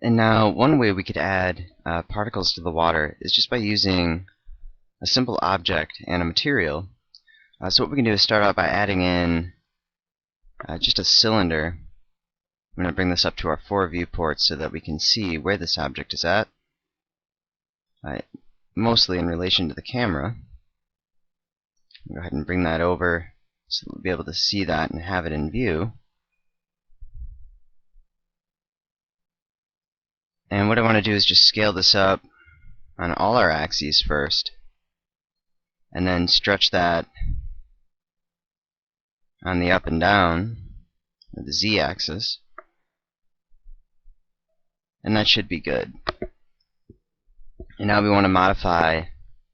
And now one way we could add particles to the water is just by using a simple object and a material. So what we can do is start out by adding in just a cylinder. I'm going to bring this up to our 4 viewports so that we can see where this object is at, mostly in relation to the camera. Go ahead and bring that over so that we'll be able to see that and have it in view. And what I want to do is just scale this up on all our axes first, and then stretch that on the up and down, or the z-axis, and that should be good. And now we want to modify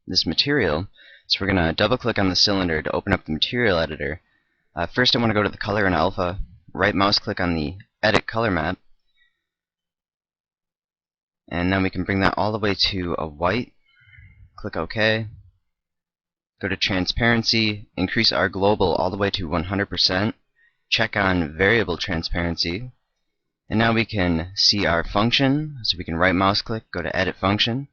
this material, so we're going to double click on the cylinder to open up the material editor. First I want to go to the color in alpha, right mouse click on the edit color map, and then we can bring that all the way to a white, click OK, go to transparency, increase our global all the way to 100%, check on variable transparency, and now we can see our function, so we can right mouse click, go to edit function,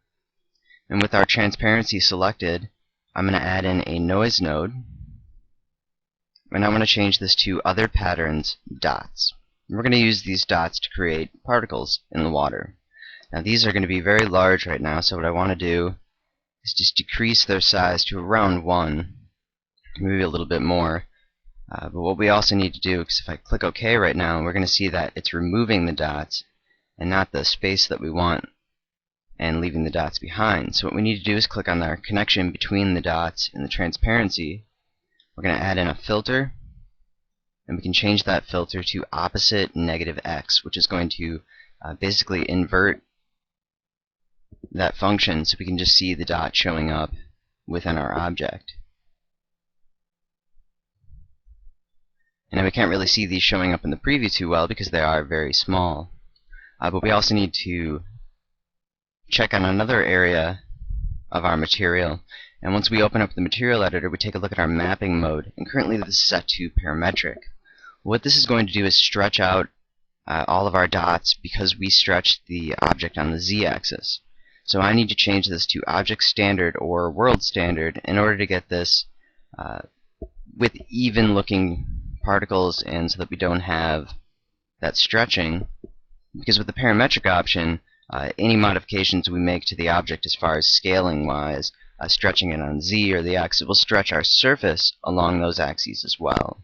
and with our transparency selected, I'm going to add in a noise node, and I want to change this to other patterns dots. We're going to use these dots to create particles in the water. Now these are going to be very large right now, so what I want to do is just decrease their size to around 1, maybe a little bit more. But what we also need to do, because if I click OK right now, we're going to see that it's removing the dots and not the space that we want, and leaving the dots behind. So what we need to do is click on our connection between the dots and the transparency. We're going to add in a filter, and we can change that filter to opposite -x, which is going to basically invert that function so we can just see the dot showing up within our object. And we can't really see these showing up in the preview too well because they are very small. But we also need to check on another area of our material. And once we open up the material editor, we take a look at our mapping mode. And currently this is set to parametric. What this is going to do is stretch out all of our dots because we stretched the object on the z-axis. So I need to change this to object standard or world standard in order to get this with even looking particles, and so that we don't have that stretching, because with the parametric option, any modifications we make to the object as far as scaling wise, stretching it on z or the x, it will stretch our surface along those axes as well.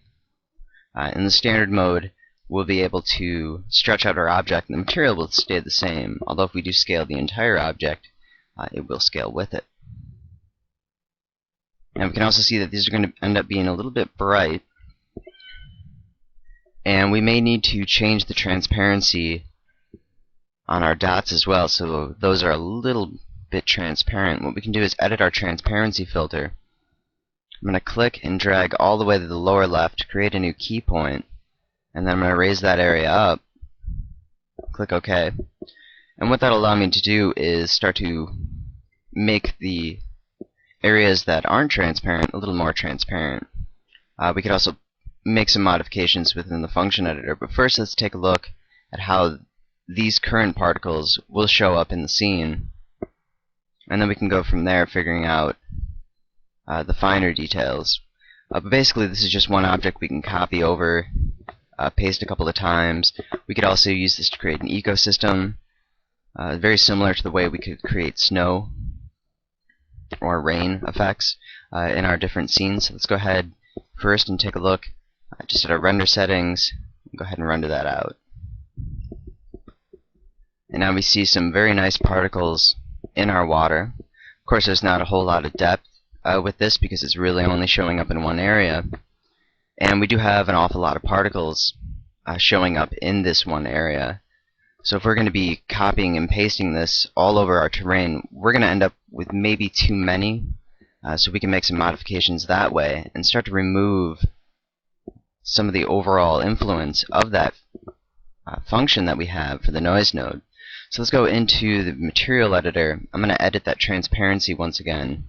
In the standard mode, we'll be able to stretch out our object and the material will stay the same, although if we do scale the entire object, it will scale with it. And we can also see that these are going to end up being a little bit bright, and we may need to change the transparency on our dots as well, so those are a little bit transparent. What we can do is edit our transparency filter. I'm going to click and drag all the way to the lower left to create a new key point, and then I'm going to raise that area up, click OK, and what that'll allow me to do is start to make the areas that aren't transparent a little more transparent. We could also make some modifications within the function editor, but first let's take a look at how these current particles will show up in the scene, and then we can go from there figuring out the finer details. But basically this is just one object we can copy over, paste a couple of times. We could also use this to create an ecosystem, very similar to the way we could create snow or rain effects in our different scenes. So let's go ahead first and take a look just at our render settings. Go ahead and render that out. And now we see some very nice particles in our water. Of course, there's not a whole lot of depth with this because it's really only showing up in one area. And we do have an awful lot of particles showing up in this one area. So if we're going to be copying and pasting this all over our terrain, we're going to end up with maybe too many. So we can make some modifications that way and start to remove some of the overall influence of that function that we have for the noise node. So let's go into the material editor. I'm going to edit that transparency once again.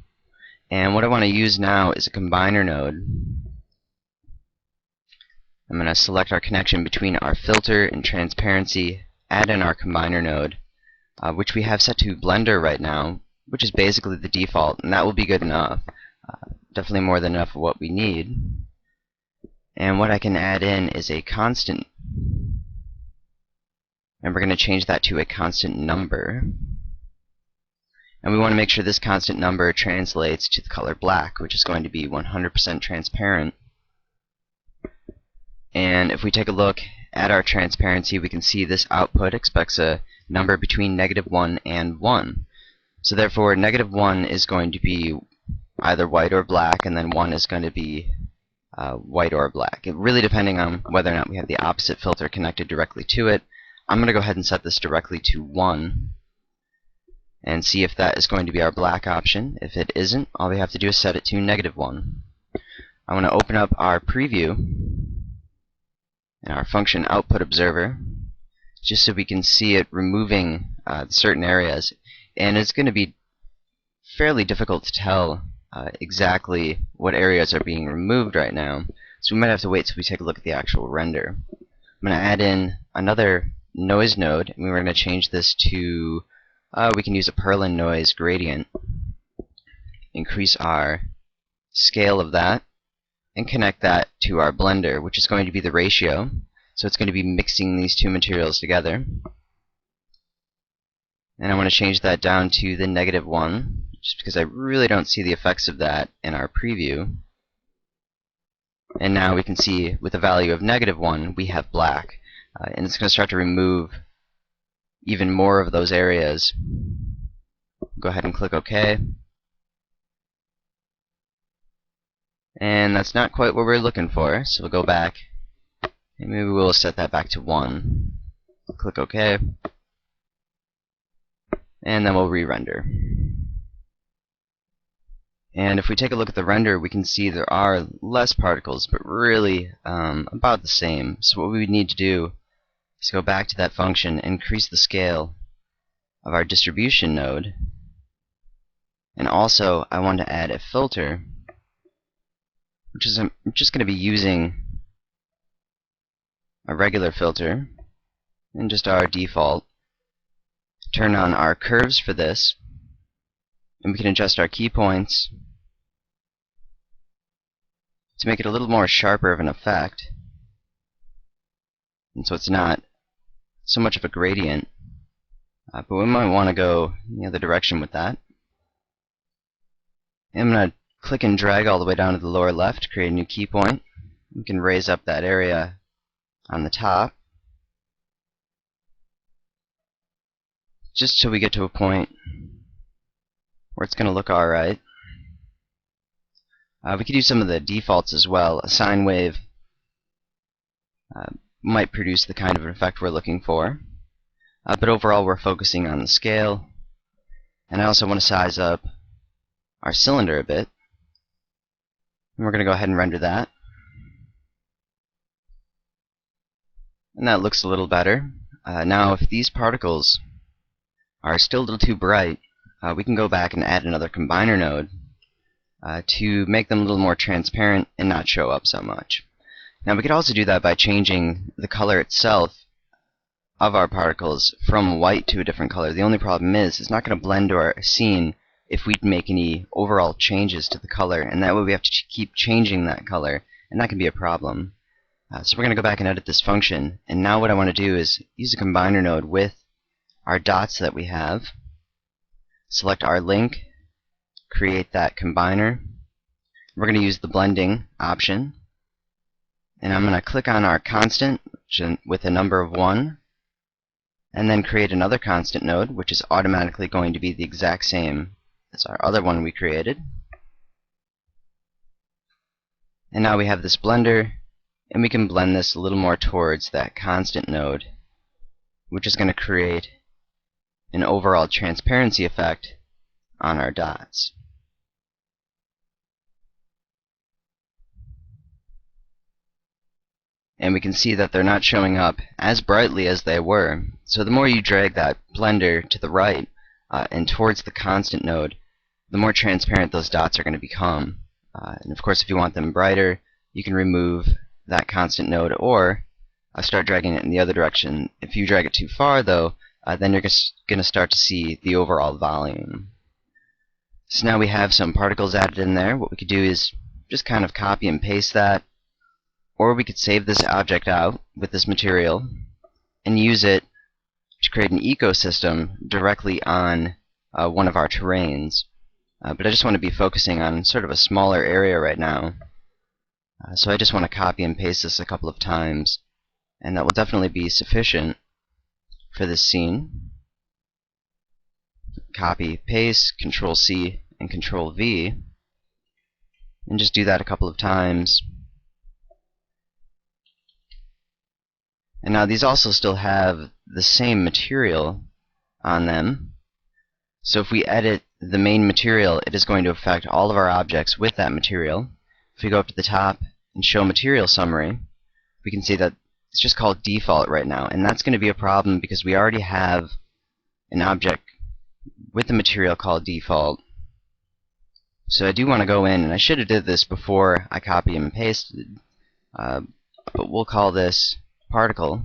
And what I want to use now is a combiner node. I'm going to select our connection between our filter and transparency add in our combiner node, which we have set to Blender right now, which is basically the default, and that will be good enough. Definitely more than enough of what we need. And what I can add in is a constant, and we're going to change that to a constant number. And we want to make sure this constant number translates to the color black, which is going to be 100% transparent. And if we take a look at our transparency, we can see this output expects a number between -1 and 1. So therefore, -1 is going to be either white or black, and then 1 is going to be white or black. It really depending on whether or not we have the opposite filter connected directly to it. I'm going to go ahead and set this directly to 1 and see if that is going to be our black option. If it isn't, all we have to do is set it to -1. I want to open up our preview and our function output observer just so we can see it removing certain areas, and it's going to be fairly difficult to tell exactly what areas are being removed right now, so we might have to wait till we take a look at the actual render. I'm going to add in another noise node, and we're going to change this to we can use a Perlin noise gradient, increase our scale of that, and connect that to our blender, which is going to be the ratio. So it's going to be mixing these two materials together. And I want to change that down to the -1, just because I really don't see the effects of that in our preview. And now we can see with a value of -1, we have black. And it's going to start to remove even more of those areas. Go ahead and click OK. And that's not quite what we're looking for, so we'll go back and maybe we'll set that back to 1. Click OK. And then we'll re-render. And if we take a look at the render, we can see there are less particles, but really about the same. So what we would need to do is go back to that function, increase the scale of our distribution node, and also I want to add a filter, which is I'm just going to be using a regular filter and just our default. Turn on our curves for this, and we can adjust our key points to make it a little more sharper of an effect, and so it's not so much of a gradient, but we might want to go the other direction with that. And I'm going to click and drag all the way down to the lower left to create a new key point. We can raise up that area on the top just till we get to a point where it's going to look alright. We could use some of the defaults as well. A sine wave might produce the kind of effect we're looking for. But overall we're focusing on the scale. And I also want to size up our cylinder a bit. And we're going to go ahead and render that. And that looks a little better. Now if these particles are still a little too bright, we can go back and add another combiner node to make them a little more transparent and not show up so much. Now we could also do that by changing the color itself of our particles from white to a different color. The only problem is it's not going to blend to our scene if we make any overall changes to the color, and that way we have to keep changing that color, and that can be a problem. So we're going to go back and edit this function, and now what I want to do is use a combiner node with our dots that we have. Select our link, create that combiner. We're going to use the blending option, and I'm going to click on our constant with a number of 1, and then create another constant node, which is automatically going to be the exact same as our other one we created. And now we have this blender, and we can blend this a little more towards that constant node, which is going to create an overall transparency effect on our dots. And we can see that they're not showing up as brightly as they were. So the more you drag that blender to the right and towards the constant node, the more transparent those dots are going to become. And of course, if you want them brighter, you can remove that constant node, or start dragging it in the other direction. If you drag it too far, though, then you're going to start to see the overall volume. So now we have some particles added in there. What we could do is just kind of copy and paste that, or we could save this object out with this material and use it to create an ecosystem directly on one of our terrains. But I just want to be focusing on sort of a smaller area right now. So I just want to copy and paste this a couple of times, and that will definitely be sufficient for this scene. Copy, paste, Control C, and Control V, and just do that a couple of times. And now these also still have the same material on them. So if we edit the main material, it is going to affect all of our objects with that material. If we go up to the top and show material summary, we can see that it's just called default right now, and that's going to be a problem because we already have an object with the material called default. So I do want to go in, and I should have did this before I copy and pasted, but we'll call this particle.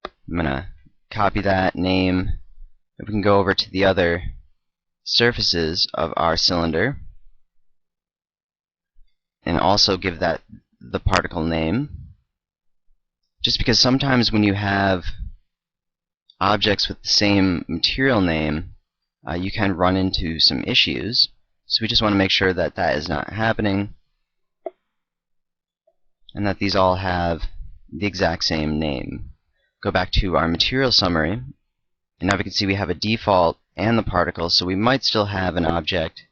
I'm going to copy that name. We can go over to the other surfaces of our cylinder and also give that the particle name. Just because sometimes when you have objects with the same material name, you can run into some issues. So we just want to make sure that that is not happening and that these all have the exact same name. Go back to our material summary, and now we can see we have a default and the particle, so we might still have an object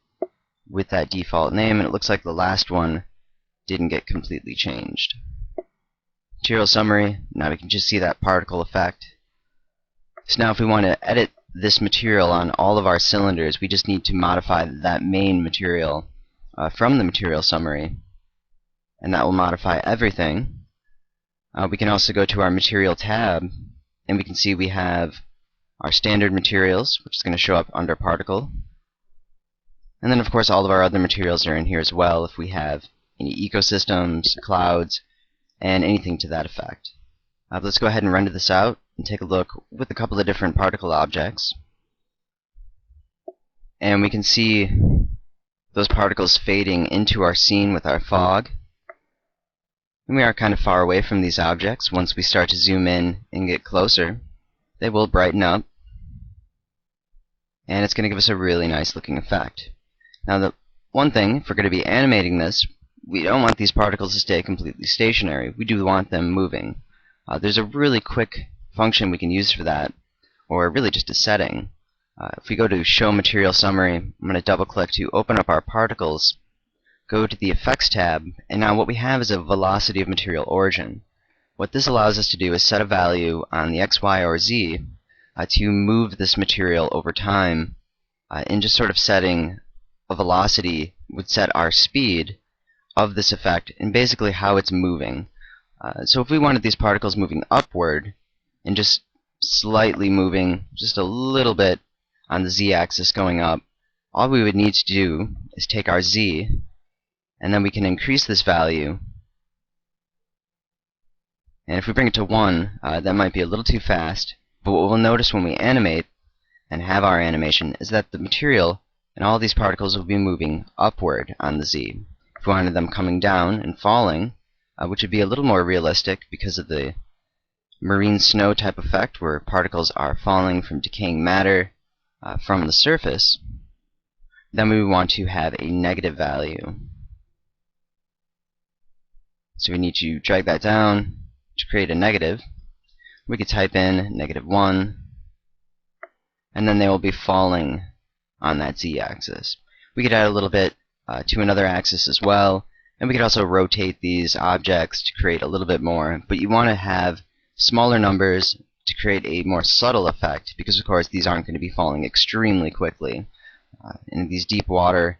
with that default name, and it looks like the last one didn't get completely changed. Material summary, now we can just see that particle effect. So now if we want to edit this material on all of our cylinders, we just need to modify that main material from the material summary, and that will modify everything. We can also go to our material tab, and we can see we have our standard materials, which is going to show up under particle. And then of course all of our other materials are in here as well if we have any ecosystems, clouds, and anything to that effect. Let's go ahead and render this out and take a look with a couple of different particle objects. And we can see those particles fading into our scene with our fog. And we are kind of far away from these objects. Once we start to zoom in and get closer, they will brighten up, and it's going to give us a really nice looking effect. Now the one thing, if we're going to be animating this, we don't want these particles to stay completely stationary. We do want them moving. There's a really quick function we can use for that, or really just a setting. If we go to Show Material Summary, I'm going to double click to open up our particles, go to the Effects tab, and now what we have is a velocity of material origin. What this allows us to do is set a value on the X, Y, or Z to move this material over time, and just sort of setting a velocity would set our speed of this effect and basically how it's moving. So if we wanted these particles moving upward and just slightly moving just a little bit on the Z-axis going up, all we would need to do is take our Z, and then we can increase this value. And if we bring it to 1, that might be a little too fast, but what we'll notice when we animate and have our animation is that the material and all these particles will be moving upward on the Z. If we wanted them coming down and falling, which would be a little more realistic because of the marine snow type effect where particles are falling from decaying matter from the surface, then we want to have a negative value. So we need to drag that down to create a negative. We could type in -1, and then they will be falling on that Z-axis. We could add a little bit to another axis as well, and we could also rotate these objects to create a little bit more, but you want to have smaller numbers to create a more subtle effect, because of course these aren't going to be falling extremely quickly. In these deep water,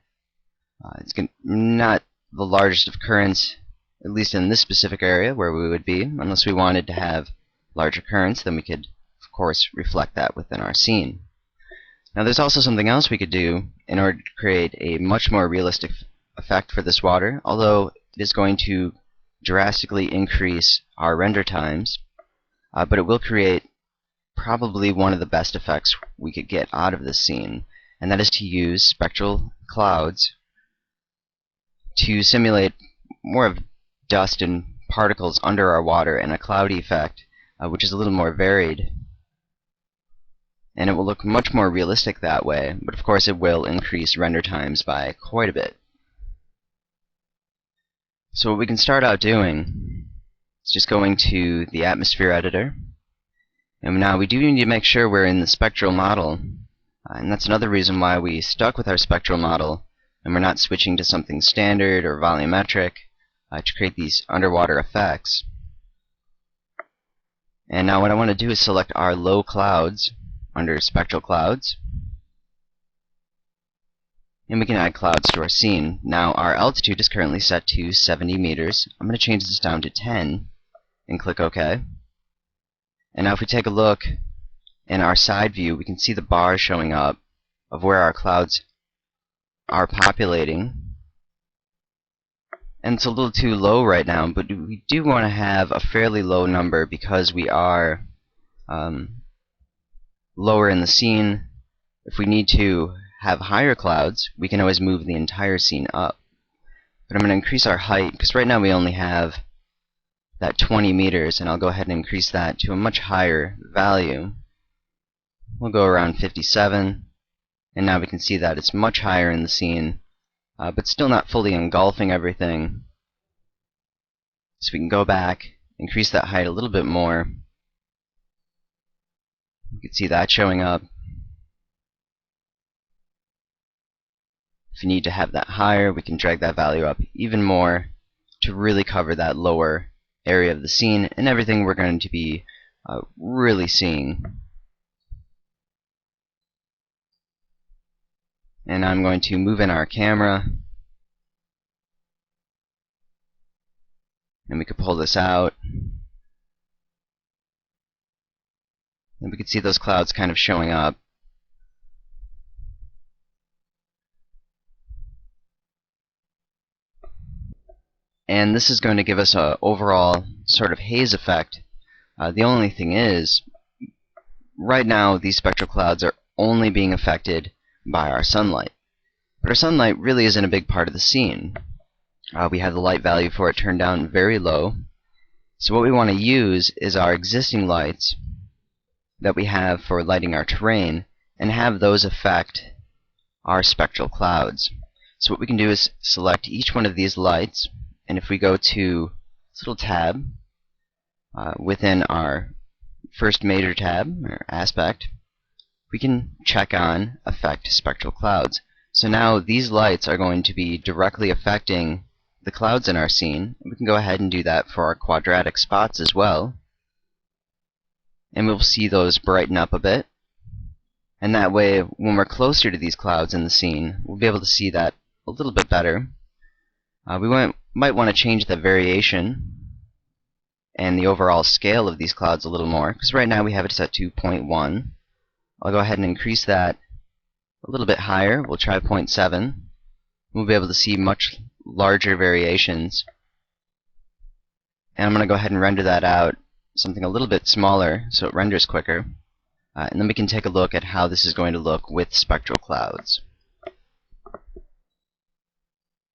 it's not the largest of currents, at least in this specific area where we would be. Unless we wanted to have larger currents, then we could of course reflect that within our scene. Now there's also something else we could do in order to create a much more realistic effect for this water, although it is going to drastically increase our render times, but it will create probably one of the best effects we could get out of this scene, and that is to use spectral clouds to simulate more of dust and particles under our water and a cloudy effect, which is a little more varied. And it will look much more realistic that way, but of course it will increase render times by quite a bit. So what we can start out doing is just going to the atmosphere editor, and now we do need to make sure we're in the spectral model, and that's another reason why we stuck with our spectral model and we're not switching to something standard or volumetric to create these underwater effects. And now what I want to do is select our low clouds under Spectral Clouds, and we can add clouds to our scene. Now our altitude is currently set to 70 meters. I'm going to change this down to 10 and click OK. And now if we take a look in our side view, we can see the bars showing up of where our clouds are populating. And it's a little too low right now, but we do want to have a fairly low number because we are lower in the scene. If we need to have higher clouds, we can always move the entire scene up. But I'm going to increase our height, because right now we only have that 20 meters, and I'll go ahead and increase that to a much higher value. We'll go around 57, and now we can see that it's much higher in the scene, but still not fully engulfing everything. So we can go back, increase that height a little bit more. You can see that showing up. If you need to have that higher, we can drag that value up even more to really cover that lower area of the scene and everything we're going to be really seeing. And I'm going to move in our camera, and we can pull this out, and we can see those clouds kind of showing up. And this is going to give us an overall sort of haze effect. The only thing is, right now these spectral clouds are only being affected by our sunlight. But our sunlight really isn't a big part of the scene. We have the light value for it turned down very low. So what we want to use is our existing lights that we have for lighting our terrain and have those affect our spectral clouds. So what we can do is select each one of these lights, and if we go to this little tab within our first major tab, or aspect, we can check on Affect Spectral Clouds. So now these lights are going to be directly affecting the clouds in our scene. We can go ahead and do that for our quadratic spots as well. And we'll see those brighten up a bit. And that way, when we're closer to these clouds in the scene, we'll be able to see that a little bit better. We might want to change the variation and the overall scale of these clouds a little more, because right now we have it set to 0.1. I'll go ahead and increase that a little bit higher. We'll try 0.7. We'll be able to see much larger variations. And I'm going to go ahead and render that out something a little bit smaller so it renders quicker. And then we can take a look at how this is going to look with spectral clouds.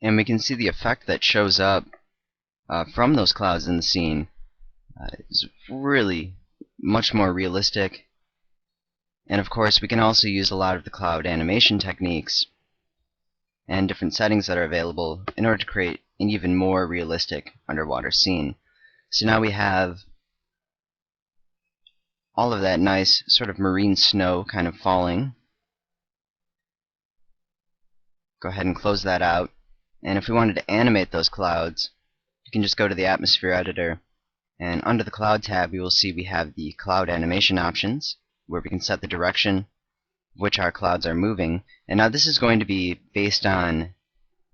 And we can see the effect that shows up from those clouds in the scene is really much more realistic. And of course, we can also use a lot of the cloud animation techniques and different settings that are available in order to create an even more realistic underwater scene. So now we have all of that nice sort of marine snow kind of falling. Go ahead and close that out. And if we wanted to animate those clouds, you can just go to the atmosphere editor, and under the cloud tab we will see we have the cloud animation options, where we can set the direction which our clouds are moving. And now this is going to be based on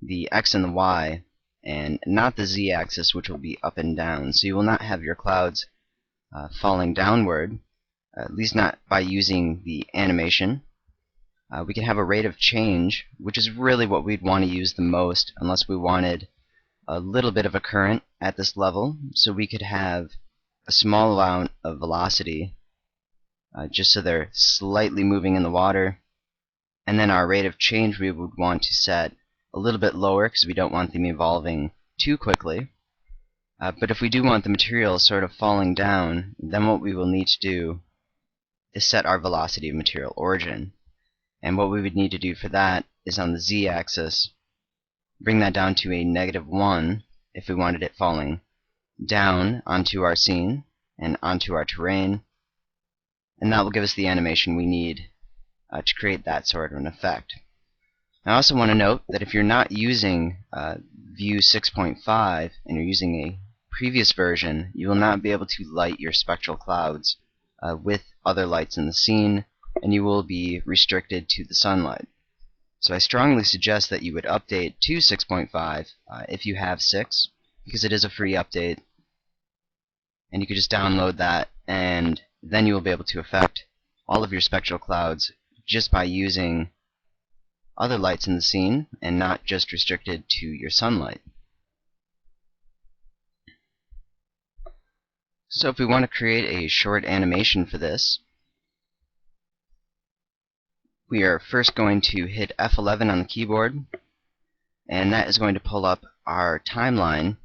the X and the Y, and not the Z axis, which will be up and down. So you will not have your clouds falling downward, at least not by using the animation. We can have a rate of change, which is really what we'd want to use the most, unless we wanted a little bit of a current at this level, so we could have a small amount of velocity, just so they're slightly moving in the water. And then our rate of change we would want to set a little bit lower because we don't want them evolving too quickly. But if we do want the material sort of falling down, then what we will need to do is set our velocity of material origin. And what we would need to do for that is on the z-axis, bring that down to a -1 if we wanted it falling down onto our scene and onto our terrain. And that will give us the animation we need to create that sort of an effect. I also want to note that if you're not using View 6.5 and you're using a previous version, you will not be able to light your spectral clouds with other lights in the scene, and you will be restricted to the sunlight. So I strongly suggest that you would update to 6.5 if you have 6, because it is a free update, and you could just download that, and then you will be able to affect all of your spectral clouds just by using other lights in the scene and not just restricted to your sunlight. So if we want to create a short animation for this, we are first going to hit F11 on the keyboard, and that is going to pull up our timeline.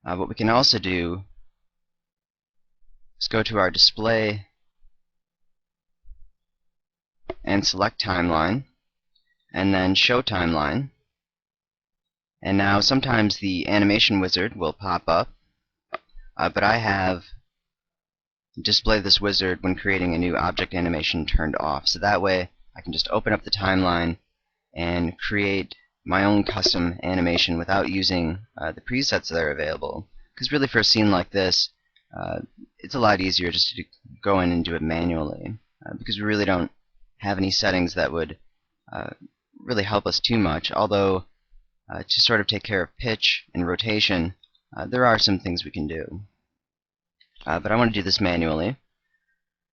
What we can also do is go to our display and select timeline, and then show timeline. And now sometimes the animation wizard will pop up, but I have display this wizard when creating a new object animation turned off, so that way I can just open up the timeline and create my own custom animation without using the presets that are available. Because really for a scene like this, it's a lot easier just to go in and do it manually, because we really don't have any settings that would really help us too much, although to sort of take care of pitch and rotation, there are some things we can do. But I want to do this manually.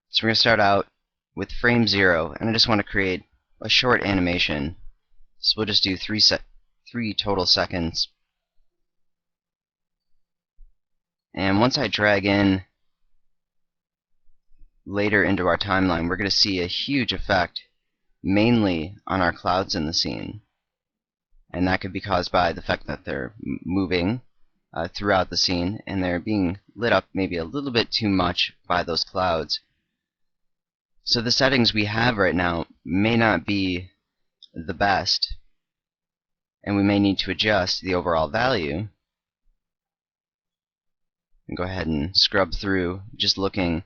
So we're going to start out with frame 0, and I just want to create a short animation. So we'll just do 3 total seconds. And once I drag in later into our timeline, we're going to see a huge effect, mainly on our clouds in the scene. And that could be caused by the fact that they're moving throughout the scene, and they're being lit up maybe a little bit too much by those clouds. So the settings we have right now may not be the best, and we may need to adjust the overall value. And go ahead and scrub through, just looking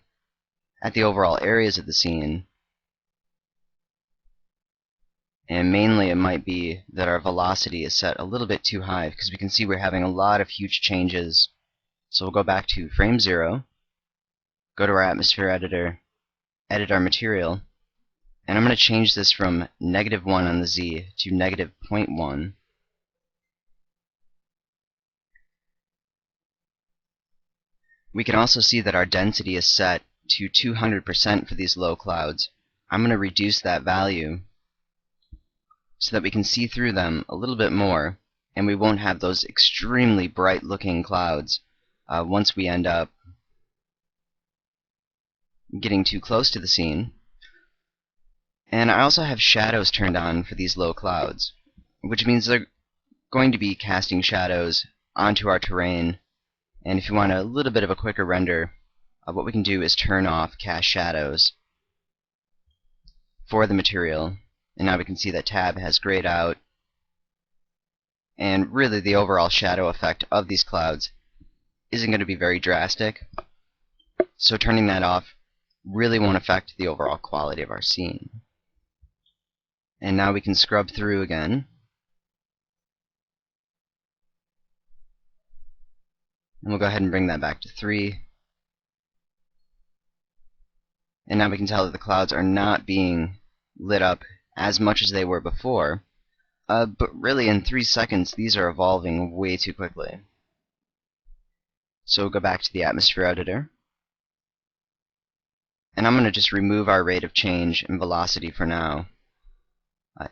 at the overall areas of the scene. And mainly it might be that our velocity is set a little bit too high, because we can see we're having a lot of huge changes. So we'll go back to frame 0, go to our atmosphere editor, edit our material, and I'm going to change this from -1 on the Z to -0.1. We can also see that our density is set to 200% for these low clouds. I'm going to reduce that value so that we can see through them a little bit more, and we won't have those extremely bright looking clouds once we end up getting too close to the scene. And I also have shadows turned on for these low clouds, which means they're going to be casting shadows onto our terrain. And if you want a little bit of a quicker render, what we can do is turn off cast shadows for the material. And now we can see that tab has grayed out, and really the overall shadow effect of these clouds isn't going to be very drastic, so turning that off really won't affect the overall quality of our scene. And now we can scrub through again, and we'll go ahead and bring that back to 3. And now we can tell that the clouds are not being lit up as much as they were before, but really in 3 seconds these are evolving way too quickly. So we'll go back to the atmosphere editor, and I'm going to just remove our rate of change and velocity for now,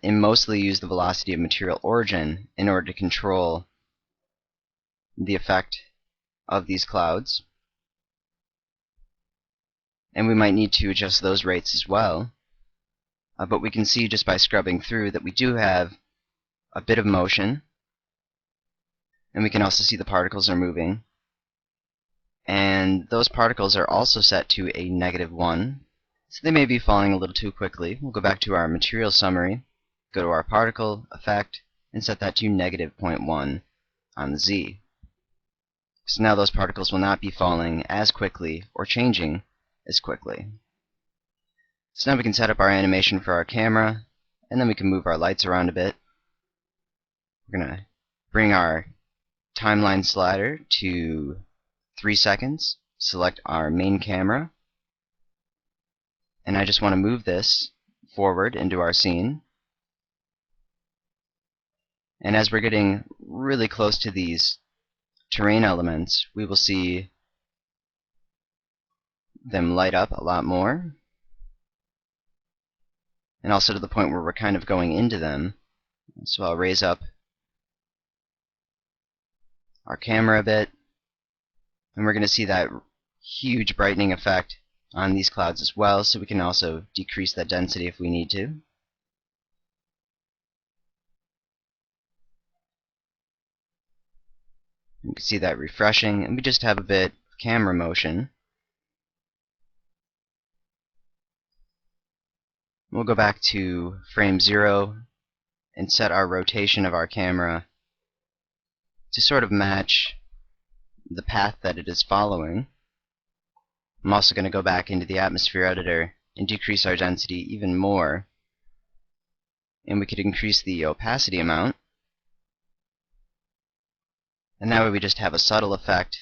and mostly use the velocity of material origin in order to control the effect of these clouds. And we might need to adjust those rates as well. But we can see just by scrubbing through that we do have a bit of motion. And we can also see the particles are moving. And those particles are also set to a -1. So they may be falling a little too quickly. We'll go back to our material summary, go to our particle effect, and set that to -0.1 on the Z. So now those particles will not be falling as quickly or changing as quickly. So now we can set up our animation for our camera, and then we can move our lights around a bit. We're going to bring our timeline slider to 3 seconds, select our main camera, and I just want to move this forward into our scene. And as we're getting really close to these terrain elements, we will see them light up a lot more, and also to the point where we're kind of going into them. So I'll raise up our camera a bit, and we're going to see that huge brightening effect on these clouds as well, so we can also decrease that density if we need to. You can see that refreshing, and we just have a bit of camera motion. We'll go back to frame 0 and set our rotation of our camera to sort of match the path that it is following. I'm also going to go back into the atmosphere editor and decrease our density even more. And we could increase the opacity amount. And that way we just have a subtle effect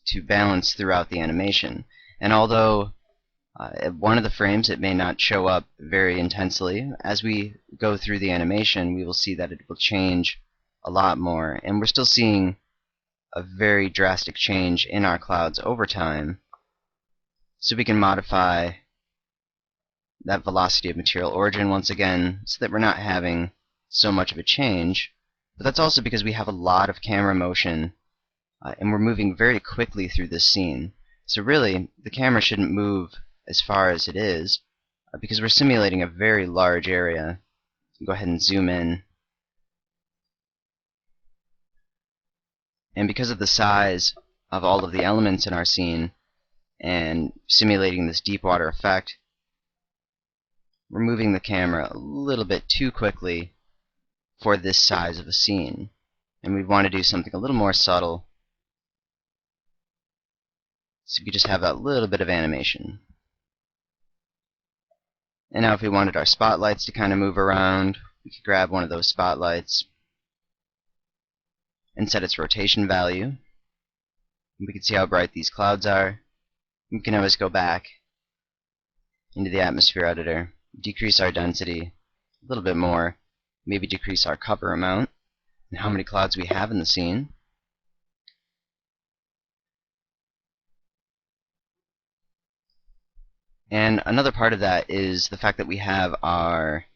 to balance throughout the animation. And although at one of the frames it may not show up very intensely, as we go through the animation we will see that it will change a lot more. And we're still seeing a very drastic change in our clouds over time. So we can modify that velocity of material origin once again so that we're not having so much of a change. But that's also because we have a lot of camera motion and we're moving very quickly through this scene. So really, the camera shouldn't move as far as it is because we're simulating a very large area. Go ahead and zoom in. And because of the size of all of the elements in our scene and simulating this deep water effect, we're moving the camera a little bit too quickly for this size of a scene. And we want to do something a little more subtle, so we just have that little bit of animation. And now if we wanted our spotlights to kind of move around, we could grab one of those spotlights and set its rotation value. We can see how bright these clouds are. We can always go back into the atmosphere editor, decrease our density a little bit more, maybe decrease our cover amount and how many clouds we have in the scene. And another part of that is the fact that we have our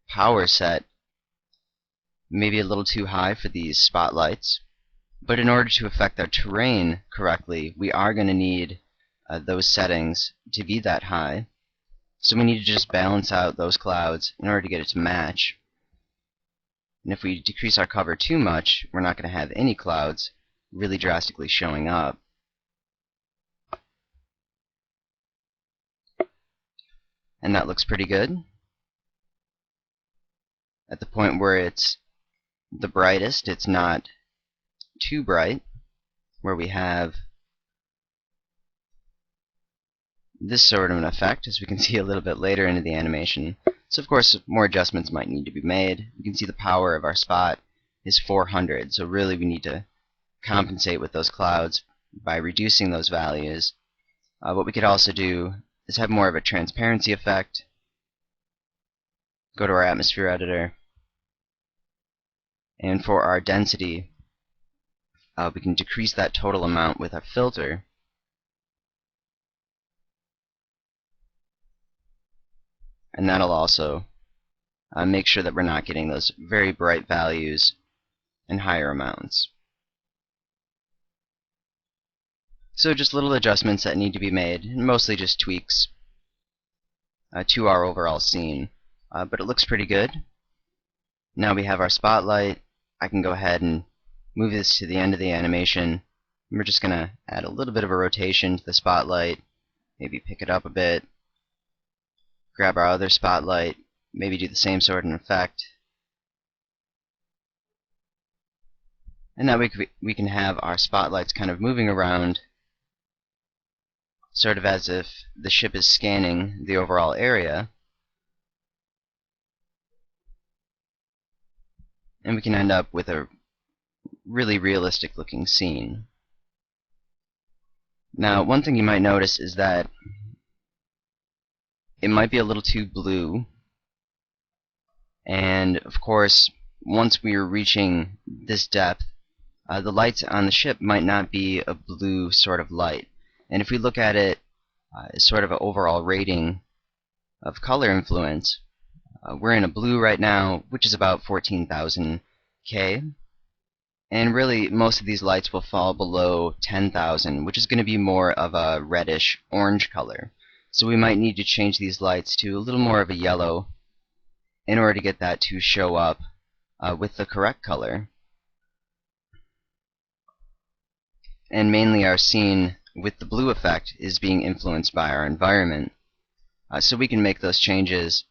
power set maybe a little too high for these spotlights. But in order to affect our terrain correctly, we are going to need those settings to be that high. So we need to just balance out those clouds in order to get it to match. And if we decrease our cover too much, we're not going to have any clouds really drastically showing up. And that looks pretty good. At the point where it's the brightest, it's not too bright, where we have this sort of an effect, as we can see a little bit later into the animation. So of course more adjustments might need to be made. You can see the power of our spot is 400, so really we need to compensate with those clouds by reducing those values. What we could also do is have more of a transparency effect. Go to our atmosphere editor, and for our density we can decrease that total amount with our filter. And that'll also make sure that we're not getting those very bright values and higher amounts. So just little adjustments that need to be made, mostly just tweaks to our overall scene. But it looks pretty good. Now we have our spotlight. I can go ahead and move this to the end of the animation. We're just going to add a little bit of a rotation to the spotlight, maybe pick it up a bit, grab our other spotlight, maybe do the same sort of effect. And now we can have our spotlights kind of moving around, sort of as if the ship is scanning the overall area. And we can end up with a really realistic looking scene. Now, one thing you might notice is that it might be a little too blue, and of course, once we are reaching this depth, the lights on the ship might not be a blue sort of light. And if we look at it as sort of an overall rating of color influence, we're in a blue right now, which is about 14,000 K. And really, most of these lights will fall below 10,000, which is going to be more of a reddish orange color. So we might need to change these lights to a little more of a yellow in order to get that to show up with the correct color. And mainly our scene with the blue effect is being influenced by our environment. So we can make those changes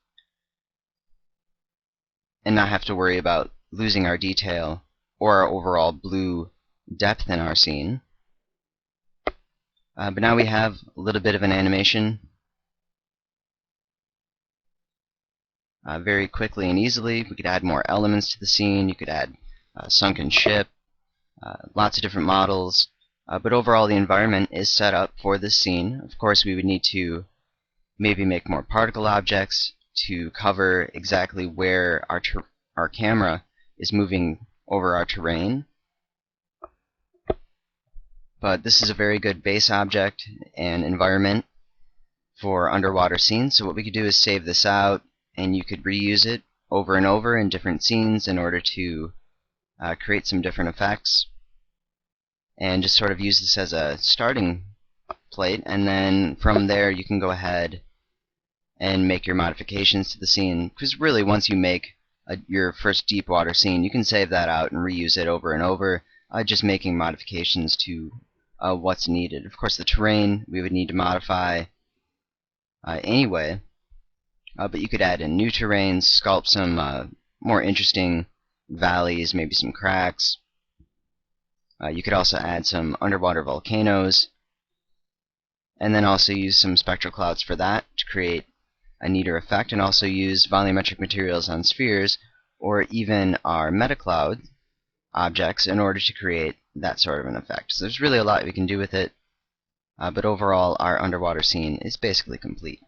and not have to worry about losing our detail or our overall blue depth in our scene. But now we have a little bit of an animation. Very quickly and easily, we could add more elements to the scene. You could add a sunken ship, lots of different models. But overall, the environment is set up for this scene. Of course, we would need to maybe make more particle objects to cover exactly where our camera is moving over our terrain. But this is a very good base object and environment for underwater scenes. So what we could do is save this out, and you could reuse it over and over in different scenes in order to create some different effects. And just sort of use this as a starting plate, and then from there you can go ahead and make your modifications to the scene. Because really, once you make your first deep water scene, you can save that out and reuse it over and over, just making modifications to what's needed. Of course, the terrain we would need to modify anyway, but you could add in new terrains, sculpt some more interesting valleys, maybe some cracks. You could also add some underwater volcanoes, and then also use some spectral clouds for that to create a neater effect, and also use volumetric materials on spheres or even our metacloud objects in order to create that sort of an effect. So there's really a lot we can do with it, but overall our underwater scene is basically complete.